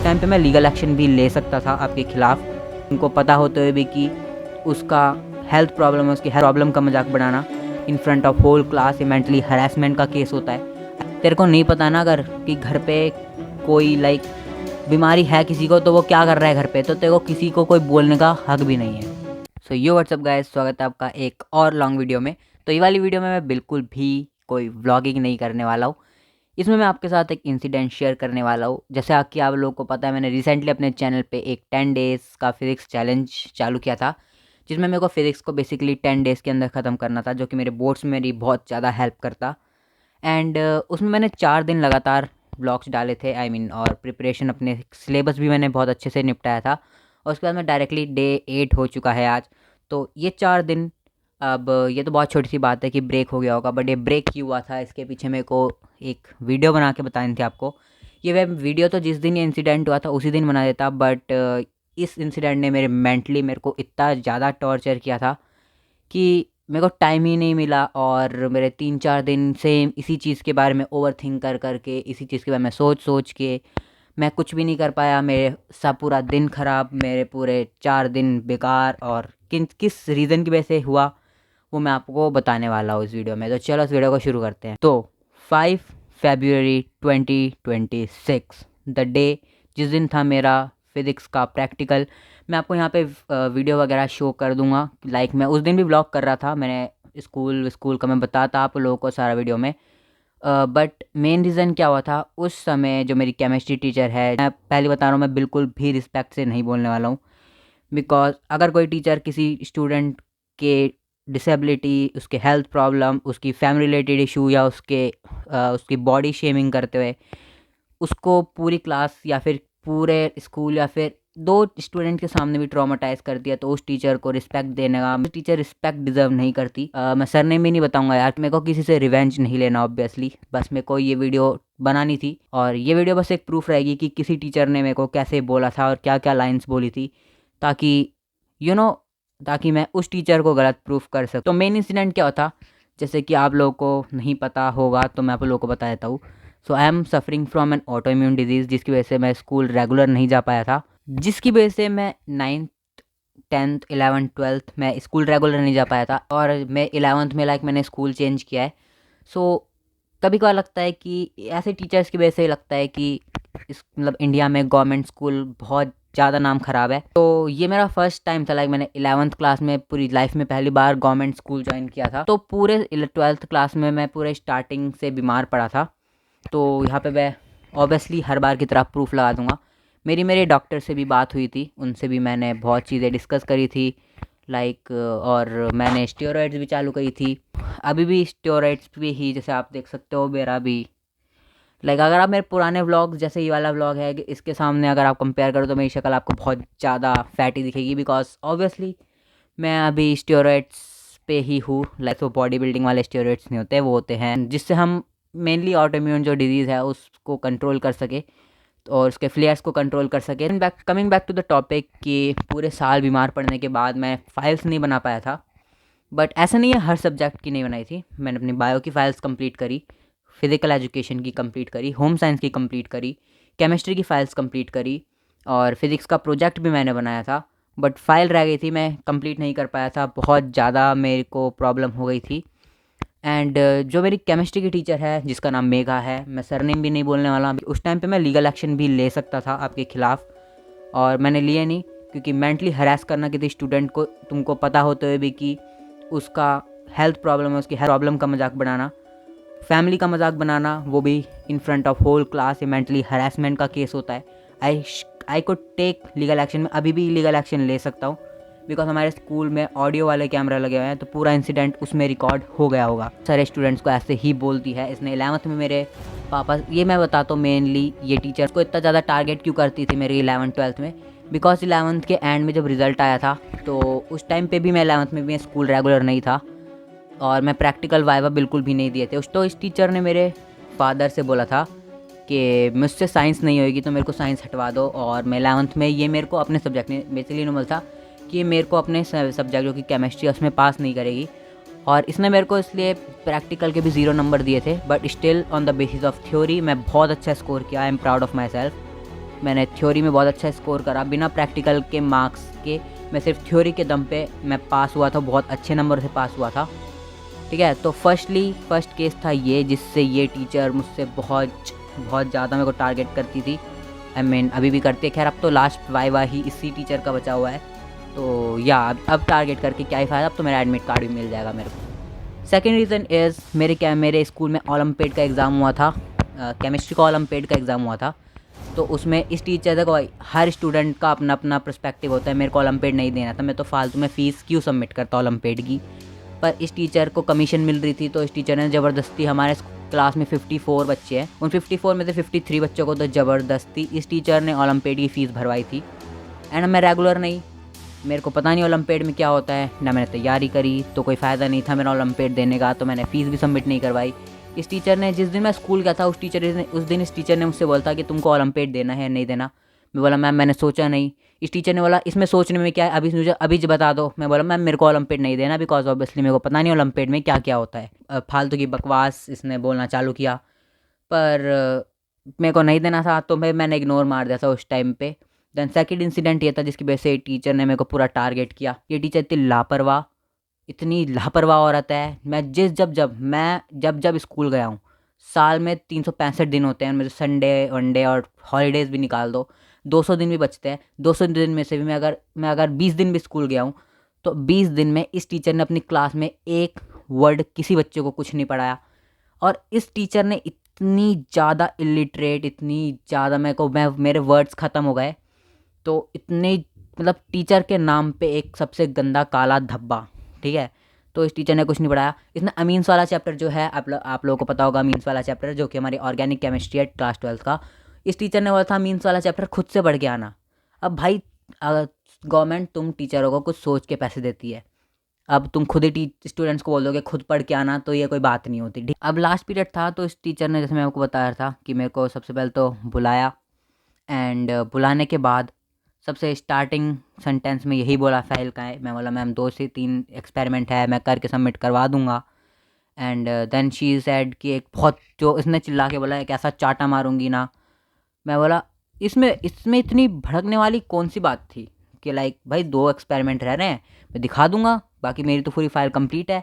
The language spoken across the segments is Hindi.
टाइम पे मैं लीगल एक्शन भी ले सकता था आपके ख़िलाफ़, उनको पता होते हुए भी कि उसका हेल्थ प्रॉब्लम है, उसकी हेल्थ प्रॉब्लम का मजाक बनाना in front of whole class ये मेंटली हरासमेंट का केस होता है। तेरे को नहीं पता ना अगर कि घर पे कोई बीमारी है किसी को तो वो क्या कर रहा है घर पे, तो तेरे को किसी को कोई बोलने का हक भी नहीं है। सो यो व्हाट्सअप गाइस, स्वागत है आपका एक और लॉन्ग वीडियो में। तो ये वाली वीडियो में मैं बिल्कुल भी कोई व्लॉगिंग नहीं करने वाला हूँ। इसमें मैं आपके साथ एक इंसिडेंट शेयर करने वाला हूँ। जैसे कि आप लोगों को पता है, मैंने रिसेंटली अपने चैनल पे एक 10 डेज़ का फिज़िक्स चैलेंज चालू किया था, जिसमें मेरे को फिज़िक्स को बेसिकली 10 डेज़ के अंदर ख़त्म करना था, जो कि मेरे बोर्ड्स में मेरी बहुत ज़्यादा हेल्प करता। एंड उसमें मैंने 4 दिन लगातार ब्लॉग्स डाले थे, और प्रिपरेशन अपने सिलेबस भी मैंने बहुत अच्छे से निपटाया था। और उसके बाद मैं डायरेक्टली डे 8 हो चुका है आज। तो ये 4 दिन, अब ये तो बहुत छोटी सी बात है कि ब्रेक हो गया होगा, बट ये ब्रेक क्यों हुआ था इसके पीछे मेरे को एक वीडियो बना के बतानी थी आपको। ये वह वीडियो तो जिस दिन ये इंसिडेंट हुआ था उसी दिन बना देता, बट इस इंसिडेंट ने मेरे को इतना ज़्यादा टॉर्चर किया था कि मेरे को टाइम ही नहीं मिला। और मेरे 3-4 दिन सेम इसी चीज़ के बारे में ओवर थिंक करके, इसी चीज़ के बारे में सोच के मैं कुछ भी नहीं कर पाया। मेरे सब पूरा दिन ख़राब, मेरे पूरे 4 दिन बेकार। और किस रीज़न की वजह से हुआ वो मैं आपको बताने वाला हूँ इस वीडियो में। तो चलो इस वीडियो को शुरू करते हैं। तो 5 फरवरी 2026 द डे, जिस दिन था मेरा फिज़िक्स का प्रैक्टिकल। मैं आपको यहाँ पे वीडियो वगैरह शो कर दूँगा। मैं उस दिन भी व्लॉग कर रहा था, मैंने स्कूल का मैं बताता आप लोगों को सारा वीडियो में। बट मेन रीज़न क्या हुआ था उस समय, जो मेरी केमिस्ट्री टीचर है, मैं पहले बता रहा हूँ, मैं बिल्कुल भी रिस्पेक्ट से नहीं बोलने वाला हूँ। बिकॉज अगर कोई टीचर किसी स्टूडेंट के डिसेबिलिटी, उसके हेल्थ प्रॉब्लम, उसकी फैमिली रिलेटेड इशू या उसकी बॉडी शेमिंग करते हुए उसको पूरी क्लास या फिर पूरे स्कूल या फिर 2 स्टूडेंट के सामने भी ट्रॉमाटाइज़ कर दिया, तो उस टीचर को रिस्पेक्ट देने का, टीचर रिस्पेक्ट डिज़र्व नहीं करती। मैं सरनेम भी नहीं बताऊंगा यार, मेरे को किसी से रिवेंज नहीं लेना ऑब्वियसली, बस मेरे को ये वीडियो बनानी थी। और ये वीडियो बस एक प्रूफ रहेगी कि किसी टीचर ने मेरे को कैसे बोला था और क्या क्या लाइन्स बोली थी, ताकि ताकि मैं उस टीचर को गलत प्रूफ कर सकूँ। तो मेन इंसिडेंट क्या होता, जैसे कि आप लोगों को नहीं पता होगा तो मैं आप लोगों को बता देता हूँ। So I am suffering from an autoimmune disease, जिसकी वजह से मैं स्कूल रेगुलर नहीं जा पाया था, जिसकी वजह से मैं 9th 10th 11th 12th में स्कूल रेगुलर नहीं जा पाया था। और मैं 11th में मैंने स्कूल चेंज किया है। सो कभी कभार लगता है कि ऐसे टीचर्स की वजह से लगता है कि इंडिया में गवर्नमेंट स्कूल बहुत ज़्यादा नाम ख़राब है। तो ये मेरा फर्स्ट टाइम था, मैंने 11th क्लास में पूरी लाइफ में पहली बार गवर्नमेंट स्कूल ज्वाइन किया था। तो पूरे 12th क्लास में मैं पूरे स्टार्टिंग से बीमार पड़ा था। तो यहाँ पे मैं ऑब्वियसली हर बार की तरह प्रूफ लगा दूंगा। मेरे डॉक्टर से भी बात हुई थी, उनसे भी मैंने बहुत चीज़ें डिस्कस करी थी, और मैंने स्टेरॉइड्स भी चालू करी थी। अभी भी स्टेरॉइड्स भी ही, जैसे आप देख सकते हो मेरा भी अगर आप मेरे पुराने व्लॉग, जैसे ये वाला व्लॉग है, इसके सामने अगर आप कंपेयर करो तो मेरी शक्ल आपको बहुत ज़्यादा फैटी दिखेगी, बिकॉज ऑब्वियसली मैं अभी स्टेरॉइड्स पे ही हूँ। तो बॉडी बिल्डिंग वाले स्टेरॉइड्स नहीं होते, वो होते हैं जिससे हम मेनली ऑटोइम्यून जो डिजीज़ है उसको कंट्रोल कर सके और उसके फ्लेयर्स को कंट्रोल कर सके। Coming back to the topic कि पूरे साल बीमार पड़ने के बाद मैं फाइल्स नहीं बना पाया था। बट ऐसा नहीं है हर सब्जेक्ट की नहीं बनाई थी, मैंने अपनी बायो की फ़ाइल्स कंप्लीट करी, फिज़िकल एजुकेशन की कंप्लीट करी, होम साइंस की कंप्लीट करी, केमिस्ट्री की फ़ाइल्स कंप्लीट करी, और फिज़िक्स का प्रोजेक्ट भी मैंने बनाया था। बट फाइल रह गई थी, मैं कंप्लीट नहीं कर पाया था, बहुत ज़्यादा मेरे को प्रॉब्लम हो गई थी। एंड जो मेरी केमिस्ट्री की टीचर है जिसका नाम मेघा है, मैं सरनेम भी नहीं बोलने वाला, उस टाइम पे मैं लीगल एक्शन भी ले सकता था आपके ख़िलाफ़, और मैंने लिए नहीं, क्योंकि मेंटली हरास करना किसी स्टूडेंट को, तुमको पता होते हुए भी कि उसका हेल्थ प्रॉब्लम है, उसकी हेल्थ प्रॉब्लम का मजाक बनाना, फैमिली का मजाक बनाना, वो भी in front of whole class, ये मेंटली हरासमेंट का केस होता है। I could take legal action, मैं अभी भी लीगल एक्शन ले सकता हूँ, बिकॉज हमारे स्कूल में ऑडियो वाले कैमरा लगे हुए हैं, तो पूरा इंसिडेंट उसमें रिकॉर्ड हो गया होगा। सारे स्टूडेंट्स को ऐसे ही बोलती है। इसने 11th में मेरे पापा, ये मैं बताता हूँ मेनली ये टीचर को इतना ज़्यादा टारगेट क्यों करती थी मेरी 11th 12th में, बिकॉज 11th के एंड में जब रिज़ल्ट आया था तो उस टाइम पे भी मैं 11th में भी स्कूल रेगुलर नहीं था, और मैं प्रैक्टिकल वाइवा बिल्कुल भी नहीं दिए थे। तो इस टीचर ने मेरे फादर से बोला था कि मुझसे साइंस नहीं होएगी तो मेरे को साइंस हटवा दो। और मैं 11th में ये मेरे को अपने सब्जेक्ट में बेसिकली नॉर्मल था कि मेरे को अपने सब्जेक्ट जो कि केमिस्ट्री है उसमें पास नहीं करेगी, और इसने मेरे को इसलिए प्रैक्टिकल के भी 0 नंबर दिए थे। But still on the basis of theory मैं बहुत अच्छा स्कोर किया, I am proud of my self. मैंने थ्योरी में बहुत अच्छा स्कोर करा बिना प्रैक्टिकल के मार्क्स के। मैं सिर्फ थ्योरी के दम पे मैं पास हुआ था, बहुत अच्छे नंबर से पास हुआ था। ठीक है, तो फर्स्ट केस था ये, जिससे ये टीचर मुझसे बहुत बहुत ज़्यादा मेरे को टारगेट करती थी। अभी भी करती है। खैर, अब तो लास्ट वाइवा ही इसी टीचर का बचा हुआ है, तो या अब टारगेट करके क्या ही फ़ायदा। अब तो मेरा एडमिट कार्ड भी मिल जाएगा मेरे को। सेकेंड रीज़न इज़ मेरे स्कूल में ओलंपियाड का एग्ज़ाम हुआ था, केमिस्ट्री का ओलंपियाड का एग्ज़ाम हुआ था। तो उसमें इस टीचर देखो भाई, हर स्टूडेंट का अपना अपना पर्सपेक्टिव होता है। मेरे को ओलंपियाड नहीं देना था, मैं तो फालतू में फ़ीस क्यों सबमिट करता ओलंपियाड की। पर इस टीचर को कमीशन मिल रही थी, तो इस टीचर ने ज़बरदस्ती, हमारे क्लास में 54 बच्चे हैं, उन 54 में से 53 बच्चों को तो ज़बरदस्ती इस टीचर ने ओलंपियाड की फ़ीस भरवाई थी। एंड मैं रेगुलर नहीं, मेरे को पता नहीं ओलंपियाड में क्या होता है, ना मैंने तैयारी करी, तो कोई फ़ायदा नहीं था मेरा ओलंपियाड देने का, तो मैंने फ़ीस भी सबमिट नहीं करवाई। इस टीचर ने, जिस दिन मैं स्कूल गया था, उस दिन इस टीचर ने मुझसे बोला था कि तुमको ओलंपियाड देना है नहीं देना। मैं बोला मैम मैंने सोचा नहीं। इस टीचर ने बोला इसमें सोचने में क्या है, अभी मुझे अभी बता दो। मैं बोला मैम मेरे को ओलंपियाड नहीं देना, बिकॉज ऑब्वियसली मेरे को पता नहीं ओलंपियाड में क्या क्या होता है। फालतू की बकवास इसने बोलना चालू किया, पर मेरे को नहीं देना था, तो मैंने इग्नोर मार दिया था उस टाइम पे। देन सेकंड इंसिडेंट ये था जिसकी वजह से टीचर ने मेरे को पूरा टारगेट किया। ये टीचर इतनी लापरवाह औरत है। मैं जब स्कूल गया हूँ, साल में 365 दिन होते हैं, मुझे संडे वनडे और हॉलीडेज़ भी निकाल दो, 200 दिन भी बचते हैं। 200 दिन में से भी मैं अगर 20 दिन भी स्कूल गया हूँ, तो 20 दिन में इस टीचर ने अपनी क्लास में एक वर्ड किसी बच्चे को कुछ नहीं पढ़ाया। और इस टीचर ने इतनी ज़्यादा इलिटरेट, इतनी ज़्यादा मेरे वर्ड्स ख़त्म हो गए। तो इतने, मतलब टीचर के नाम पे एक सबसे गंदा काला धब्बा। ठीक है, तो इस टीचर ने कुछ नहीं पढ़ाया। इसने अमीन्स वाला चैप्टर जो है, आप लोगों को पता होगा अमीन्स वाला चैप्टर, जो कि हमारी ऑर्गेनिक केमिस्ट्री है क्लास 12 का। इस टीचर ने बोला था अमीन्स वाला चैप्टर खुद से पढ़ के आना। अब भाई, गवर्नमेंट तुम टीचरों को कुछ सोच के पैसे देती है, अब तुम खुद ही स्टूडेंट्स को बोल दोगे खुद पढ़ के आना, तो ये कोई बात नहीं होती। अब लास्ट पीरियड था, तो इस टीचर ने, जैसे मैं आपको बता रहा था, कि मेरे को सबसे पहले तो बुलाया। एंड बुलाने के बाद सबसे स्टार्टिंग सेंटेंस में यही बोला फाइल कहाँ है। मैं बोला मैम 2 से 3 एक्सपेरिमेंट है, मैं करके सबमिट करवा दूंगा। एंड देन शी सेड कि एक बहुत, जो इसने चिल्ला के बोला एक ऐसा चाटा मारूंगी ना। मैं बोला इसमें इसमें इतनी भड़कने वाली कौन सी बात थी कि लाइक भाई 2 एक्सपेरिमेंट रह रहे हैं, मैं दिखा दूंगा, बाकी मेरी तो पूरी फाइल कंप्लीट है।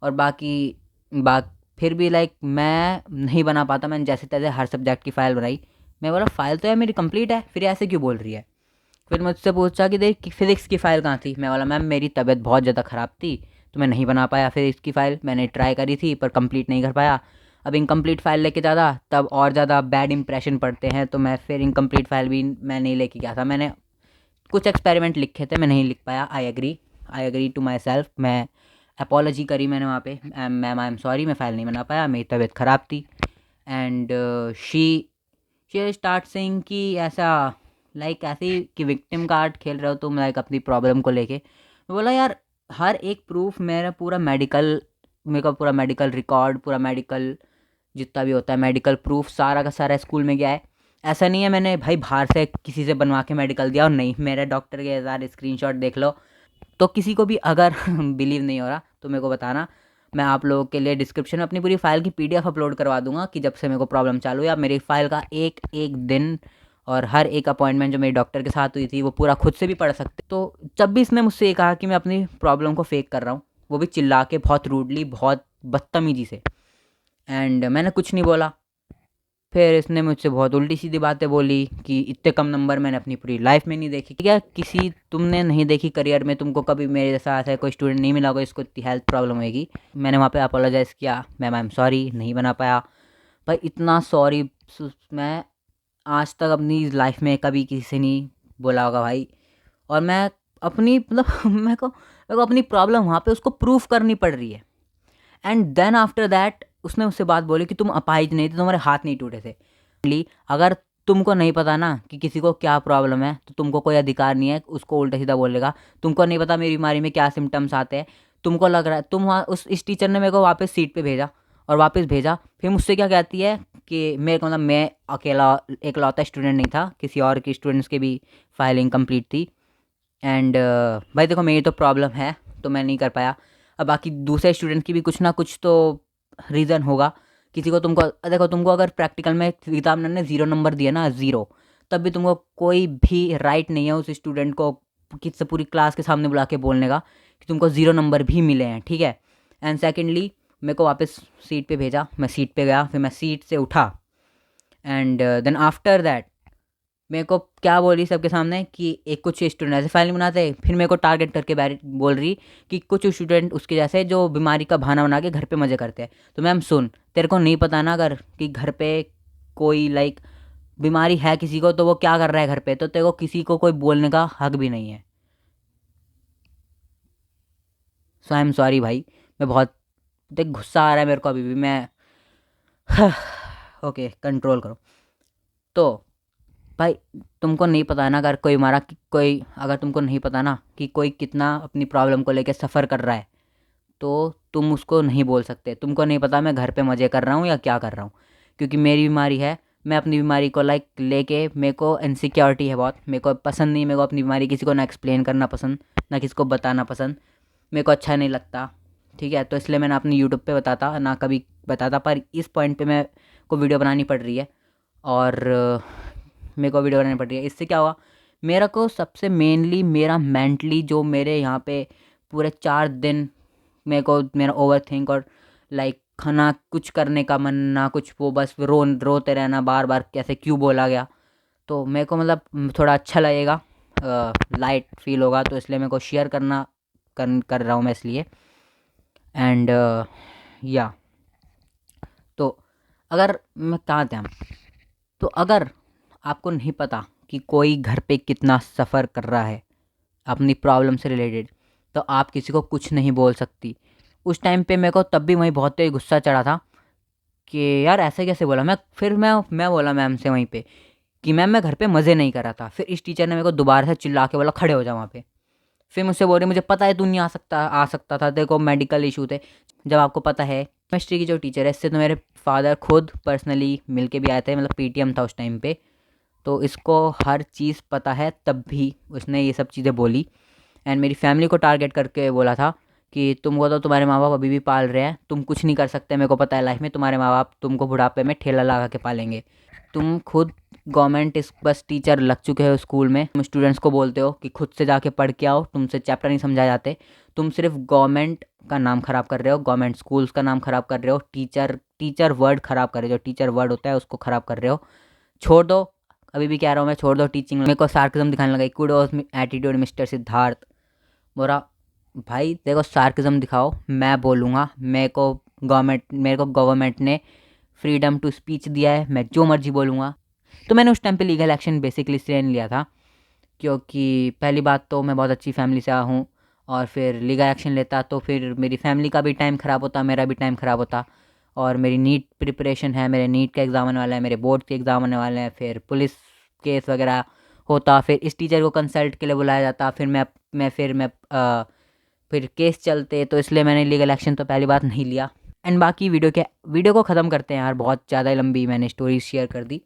और बाकी बात फिर भी लाइक मैं नहीं बना पाता, मैंने जैसे तैसे हर सब्जेक्ट की फ़ाइल बनाई। मैं बोला फ़ाइल तो है मेरी कंप्लीट है, फिर ऐसे क्यों बोल रही है। फिर मुझसे पूछा कि देख फिज़िक्स की फ़ाइल कहाँ थी। मैं बोला मैम मेरी तबीयत बहुत ज़्यादा ख़राब थी, तो मैं नहीं बना पाया फिज़िक्स की फ़ाइल, मैंने ट्राई करी थी पर कंप्लीट नहीं कर पाया। अब इनकम्प्लीट फ़ाइल लेके जाता तब और ज़्यादा बैड इंप्रेशन पड़ते हैं, तो मैं फिर इनकम्प्लीट फ़ाइल भी मैं नहीं लेके गया था। मैंने कुछ एक्सपेरिमेंट लिखे थे, मैं नहीं लिख पाया। I agree to myself. मैं अपॉलॉजी करी मैंने वहाँ पे, मैम आई एम सॉरी, मैं फ़ाइल नहीं बना पाया, मेरी तबीयत ख़राब थी। एंड शी स्टार्ट सेइंग कि ऐसा लाइक ऐसे कि विक्टिम कार्ड खेल रहे हो तुम, लाइक अपनी प्रॉब्लम को लेके। मैं बोला यार हर एक प्रूफ, मेरा पूरा मेडिकल रिकॉर्ड, पूरा मेडिकल जितना भी होता है मेडिकल प्रूफ, सारा का सारा स्कूल में गया है। ऐसा नहीं है मैंने भाई बाहर से किसी से बनवा के मेडिकल दिया, और नहीं, मेरे डॉक्टर के सारे स्क्रीनशॉट देख लो। तो किसी को भी अगर बिलीव नहीं हो रहा तो मेरे को बताना, मैं आप लोगों के लिए डिस्क्रिप्शन में अपनी पूरी फाइल की पीडीएफ अपलोड करवा दूंगा कि जब से मेरे को प्रॉब्लम चालू है। आप मेरी फाइल का एक एक दिन और हर एक अपॉइंटमेंट जो मेरी डॉक्टर के साथ हुई थी वो पूरा खुद से भी पढ़ सकते। तो जब भी इसने मुझसे ये कहा कि मैं अपनी प्रॉब्लम को फेक कर रहा हूँ, वो भी चिल्ला के, बहुत रूडली, बहुत बदतमीजी से, एंड मैंने कुछ नहीं बोला। फिर इसने मुझसे बहुत उल्टी सीधी बातें बोली कि इतने कम नंबर मैंने अपनी पूरी लाइफ में नहीं देखी। क्या किसी तुमने नहीं देखी करियर में, तुमको कभी मेरे जैसा ऐसा कोई स्टूडेंट नहीं मिला होगा इसको इतनी हेल्थ प्रॉब्लम होगी। मैंने वहाँ पे अपोलोजाइज़ किया, मैम आई एम सॉरी, नहीं बना पाया। भाई इतना सॉरी मैं आज तक अपनी लाइफ में कभी किसी से नहीं बोला होगा भाई। और मैं अपनी मतलब मेरे को अपनी प्रॉब्लम वहाँ पे उसको प्रूफ करनी पड़ रही है। एंड देन आफ्टर दैट उसने मुझसे बात बोली कि तुम अपाहिज नहीं थे, तुम्हारे हाथ नहीं टूटे थे। अगर तुमको नहीं पता ना कि किसी को क्या प्रॉब्लम है, तो तुमको कोई अधिकार नहीं है उसको उल्टा सीधा बोलेगा। तुमको नहीं पता मेरी बीमारी में क्या सिम्टम्स आते हैं, तुमको लग रहा है तुम वहाँ इस टीचर ने मेरे को वापस सीट पे भेजा और वापस भेजा। फिर मुझसे क्या कहती है कि मेरे को, मतलब मैं अकेला एकलौता स्टूडेंट नहीं था, किसी और के स्टूडेंट्स की भी फाइलिंग कंप्लीट थी। एंड भाई देखो मेरी तो प्रॉब्लम है तो मैं नहीं कर पाया। अब बाकी दूसरे स्टूडेंट की भी कुछ ना कुछ तो रीज़न होगा। किसी को तुमको देखो, तुमको अगर प्रैक्टिकल में एग्जामिनर ने 0 नंबर दिया ना, 0, तब भी तुमको कोई भी राइट नहीं है उस स्टूडेंट को किसी पूरी क्लास के सामने बुला के बोलने का कि तुमको 0 नंबर भी मिले हैं, ठीक है। एंड सेकेंडली मेरे को वापस सीट पे भेजा, मैं सीट पे गया, फिर मैं सीट से उठा एंड देन आफ्टर दैट मेरे को क्या बोल रही सबके सामने कि एक कुछ स्टूडेंट ऐसे फाइल बनाते हैं, फिर मेरे को टारगेट करके बोल रही कि कुछ स्टूडेंट उसके जैसे जो बीमारी का बहाना बना के घर पे मज़े करते हैं। तो मैम सुन, तेरे को नहीं पता ना अगर कि घर पे कोई लाइक बीमारी है किसी को तो वो क्या कर रहा है घर पे, तो तेरे को किसी को कोई बोलने का हक भी नहीं है। सो आई एम सॉरी भाई, मैं बहुत देख गुस्सा आ रहा है मेरे को अभी भी, मैं ओके कंट्रोल करो। तो भाई तुमको नहीं पता ना अगर कोई हमारा कोई अगर तुमको नहीं पता ना कि कोई कितना अपनी प्रॉब्लम को लेके सफ़र कर रहा है तो तुम उसको नहीं बोल सकते। तुमको नहीं पता मैं घर पे मज़े कर रहा हूँ या क्या कर रहा हूँ, क्योंकि मेरी बीमारी है। मैं अपनी बीमारी को लाइक लेके मेरे को इनसिक्योरिटी है बहुत, मेरे को पसंद नहीं, मेरे को अपनी बीमारी किसी को ना एक्सप्लेन करना पसंद, ना किसी को बताना पसंद, मेरे को अच्छा नहीं लगता, ठीक है। तो इसलिए मैंने अपनी यूट्यूब पे बताता ना कभी बताता, पर इस पॉइंट पे मैं को वीडियो बनानी पड़ रही है और मेरे को वीडियो बनानी पड़ रही है। इससे क्या हुआ, मेरा को सबसे मेनली मेरा मेंटली जो मेरे यहाँ पे पूरे 4 दिन मेरे को मेरा ओवर थिंक और लाइक खाना कुछ करने का मन ना कुछ, वो बस रोते रहना बार बार कैसे क्यों बोला गया। तो मेरे को मतलब थोड़ा अच्छा लगेगा, लाइट फील होगा, तो इसलिए मेरे को शेयर कर रहा हूँ मैं इसलिए। एंड या तो अगर मैं कहाँ थे हम, तो अगर आपको नहीं पता कि कोई घर पे कितना सफ़र कर रहा है अपनी प्रॉब्लम से रिलेटेड, तो आप किसी को कुछ नहीं बोल सकती। उस टाइम पे मेरे को तब भी वहीं बहुत तेज गुस्सा चढ़ा था कि यार ऐसे कैसे बोला। मैं बोला मैम से वहीं पे कि मैम मैं घर पे मज़े नहीं कर रहा था। फिर इस टीचर ने मेरे को दोबारा से चिल्ला के बोला खड़े हो जा वहाँ पे। फिर मुझसे बोल रही मुझे पता है तू नहीं आ सकता था, देखो मेडिकल इशू थे। जब आपको पता है केमिस्ट्री की जो टीचर है इससे तो मेरे फादर खुद पर्सनली मिल के भी आए थे, मतलब पीटीएम था उस टाइम पे, तो इसको हर चीज़ पता है, तब भी उसने ये सब चीज़ें बोली। एंड मेरी फैमिली को टारगेट करके बोला था कि तुमको तो तुम्हारे माँ बाप अभी भी पाल रहे हैं, तुम कुछ नहीं कर सकते, मेरे को पता है लाइफ में तुम्हारे माँ बाप तुमको बुढ़ापे में ठेला लगा के पालेंगे। तुम खुद गवर्नमेंट इस बस टीचर लग चुके हो स्कूल में, तुम स्टूडेंट्स को बोलते हो कि खुद से जाके पढ़ के आओ, तुमसे चैप्टर नहीं समझाए जाते। तुम सिर्फ गवर्नमेंट का नाम ख़राब कर रहे हो, गवर्नमेंट स्कूल्स का नाम ख़राब कर रहे हो, टीचर वर्ड ख़राब कर रहे हो, जो टीचर वर्ड होता है उसको ख़राब कर रहे हो। छोड़ दो, अभी भी कह रहा हूँ मैं, छोड़ दो टीचिंग। मेरे को सार्कज़म दिखाने लगा, कुडोज एटीट्यूड मिस्टर सिद्धार्थ। बोला भाई देखो सार्कज़म दिखाओ, मैं बोलूँगा, मेरे को गवर्नमेंट ने फ्रीडम टू स्पीच दिया है, मैं जो मर्जी बोलूँगा। तो मैंने उस टाइम पे लीगल एक्शन बेसिकली इसलिए नहीं लिया था क्योंकि पहली बात तो मैं बहुत अच्छी फैमिली से आया हूँ, और फिर लीगल एक्शन लेता तो फिर मेरी फैमिली का भी टाइम ख़राब होता, मेरा भी टाइम ख़राब होता। और मेरी नीट प्रिपरेशन है, मेरे नीट का एग्ज़ाम आने वाला है, मेरे बोर्ड के एग्ज़ाम आने वाले हैं, फिर पुलिस केस वगैरह होता, फिर इस टीचर को कंसल्ट के लिए बुलाया जाता, फिर केस चलते। तो इसलिए मैंने लीगल एक्शन तो पहली बात नहीं लिया। एंड बाकी वीडियो को ख़त्म करते हैं यार, बहुत ज़्यादा लंबी मैंने स्टोरी शेयर कर दी।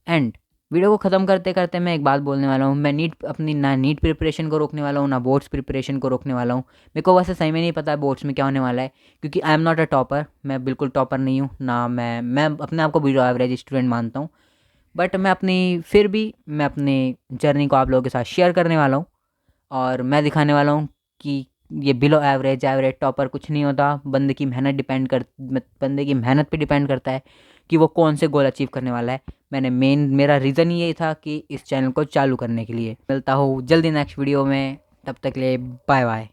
एंड वीडियो को ख़त्म करते करते मैं एक बात बोलने वाला हूँ, मैं अपनी ना नीट प्रिपरेशन को रोकने वाला हूँ ना बोर्ड्स प्रिपरेशन को रोकने वाला हूँ। मेरे को वैसे सही में नहीं पता है बोर्ड्स में क्या होने वाला है, क्योंकि I am not a topper, मैं बिल्कुल टॉपर नहीं हूँ ना, मैं अपने आप को बिलो एवरेज स्टूडेंट मानता हूँ। बट फिर भी मैं अपनी जर्नी को आप लोगों के साथ शेयर करने वाला हूँ, और मैं दिखाने वाला हूँ कि ये बिलो एवरेज टॉपर कुछ नहीं होता। बंदे की मेहनत पे डिपेंड करता है कि वो कौन से गोल अचीव करने वाला है। मेरा रीज़न ही यही था कि इस चैनल को चालू करने के लिए। मिलता हूँ जल्दी नेक्स्ट वीडियो में, तब तक के लिए बाय बाय।